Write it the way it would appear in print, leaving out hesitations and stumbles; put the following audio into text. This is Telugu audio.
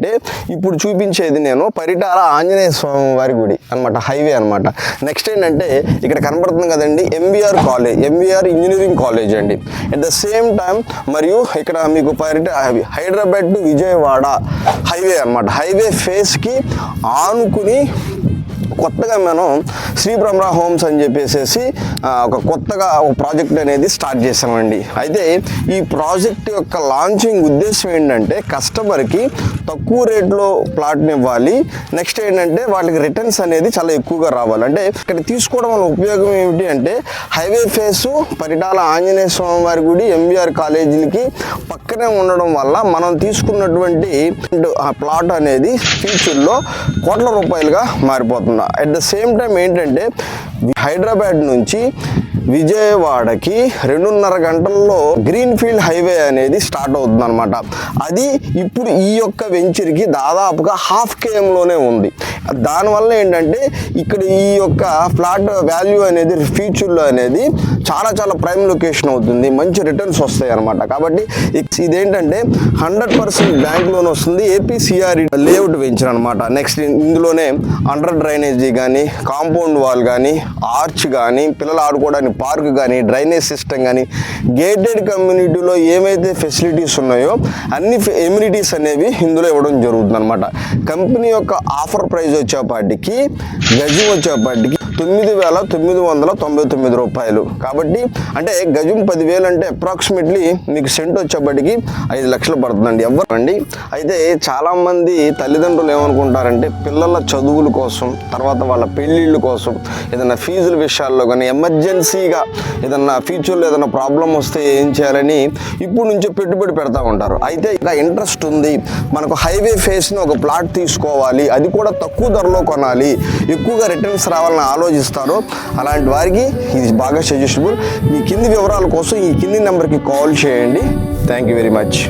ఏంటంటే ఇప్పుడు చూపించేది నేను పరిటాల ఆంజనేయ స్వామి వారి గుడి అనమాట, హైవే అనమాట. నెక్స్ట్ ఏంటంటే ఇక్కడ కనబడుతుంది కదండి MVR college, MVR engineering college అండి. అట్ ద సేమ్ టైం మరియు ఇక్కడ మీకు హైదరాబాద్ టు విజయవాడ హైవే అనమాట. హైవే ఫేస్కి ఆనుకుని కొత్తగా మనం శ్రీ బ్రహ్మ హోమ్స్ అని చెప్పేసి ఒక కొత్తగా ఒక ప్రాజెక్ట్ అనేది స్టార్ట్ చేసామండి. అయితే ఈ ప్రాజెక్ట్ యొక్క లాంచింగ్ ఉద్దేశం ఏంటంటే కస్టమర్కి తక్కువ రేట్లో ప్లాట్ని ఇవ్వాలి. నెక్స్ట్ ఏంటంటే వాళ్ళకి రిటర్న్స్ అనేది చాలా ఎక్కువగా రావాలి. అంటే ఇక్కడ తీసుకోవడం వల్ల ఉపయోగం ఏమిటి అంటే హైవే ఫేసు పరిటాల ఆంజనేయ స్వామి వారి గుడి ఎంవీఆర్ కాలేజీలకి పక్కనే ఉండడం వల్ల మనం తీసుకున్నటువంటి ఆ ప్లాట్ అనేది ఫ్యూచర్లో కోట్ల రూపాయలుగా మారిపోతుంది. అట్ ద సేమ్ టైం ఏంటంటే హైదరాబాద్ నుంచి విజయవాడకి 2.5 గంటల్లో గ్రీన్ ఫీల్డ్ హైవే అనేది స్టార్ట్ అవుతుంది అనమాట. అది ఇప్పుడు ఈ యొక్క వెంచర్కి దాదాపుగా 0.5 kmలోనే ఉంది. దానివల్ల ఏంటంటే ఇక్కడ ఈ యొక్క ఫ్లాట్ వాల్యూ అనేది ఫ్యూచర్లో అనేది చాలా చాలా ప్రైమ్ లొకేషన్ అవుతుంది, మంచి రిటర్న్స్ వస్తాయి అనమాట. కాబట్టి ఇదేంటంటే 100% బ్యాంక్ లోన్ వస్తుంది. ఏపీసీఆర్ లేఅవుట్ వెంచర్ అనమాట. నెక్స్ట్ ఇందులోనే అండర్ డ్రైనేజీ కానీ, కాంపౌండ్ వాల్ కానీ, ఆర్చ్ కానీ, పిల్లలు ఆడుకోవడానికి పార్క్ కానీ, డ్రైనేజ్ సిస్టమ్ కానీ, గేటెడ్ కమ్యూనిటీలో ఏమైతే ఫెసిలిటీస్ ఉన్నాయో అన్ని ఎమ్యూనిటీస్ అనేవి ఇందులో ఇవ్వడం జరుగుతుంది అనమాట. కంపెనీ యొక్క ఆఫర్ ప్రైస్ వచ్చేపాటికి గజం వచ్చేపాటికి 9,999 రూపాయలు. కాబట్టి అంటే గజం 10,000 అంటే అప్రాక్సిమేట్లీ మీకు సెంట్ వచ్చేప్పటికి 5 లక్షలు పడుతుందండి ఎవరండి. అయితే చాలామంది తల్లిదండ్రులు ఏమనుకుంటారంటే పిల్లల చదువుల కోసం, తర్వాత వాళ్ళ పెళ్ళిళ్ళ కోసం, ఏదైనా ఫీజుల విషయాల్లో కానీ ఎమర్జెన్సీగా ఏదన్నా ఫ్యూచర్లో ఏదైనా ప్రాబ్లం వస్తే ఏం చేయాలని ఇప్పుడు నుంచే పెట్టుబడి పెడతా ఉంటారు. అయితే ఇంకా ఇంట్రెస్ట్ ఉంది, మనకు హైవే ఫేస్ని ఒక ప్లాట్ తీసుకోవాలి, అది కూడా తక్కువ ధరలో కొనాలి, ఎక్కువగా రిటర్న్స్ రావాలని ఆలోచిస్తారు. అలాంటి వారికి ఇది బాగా సజెస్టబుల్. మీ కింది వివరాల కోసం ఈ కింది నెంబర్కి కాల్ చేయండి. Thank you very much.